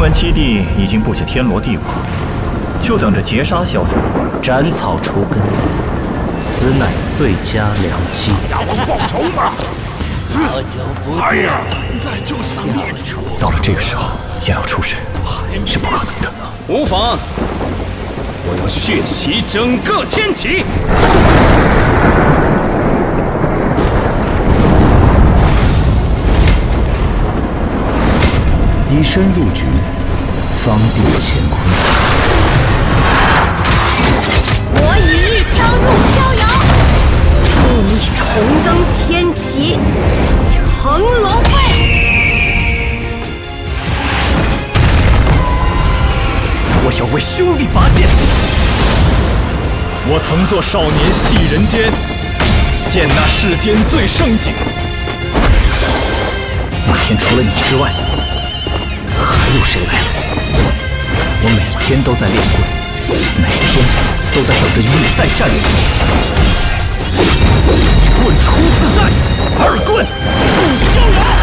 闻七弟已经布下天罗地网，就等着劫杀萧楚河，斩草除根，此乃最佳良机。大王报仇吗？好久不见，再就想灭仇。到了这个时候，想要出神是不可能的。无妨，我要血洗整个天启。以身入局，方定乾坤。我以一枪入逍遥，助你重登天启，乘龙位。我要为兄弟拔剑。我曾作少年戏人间，见那世间最盛景。那天除了你之外，还有谁来了？我每天都在练棍，每天都在等着与你再战一回。一棍出自在，二棍助逍遥。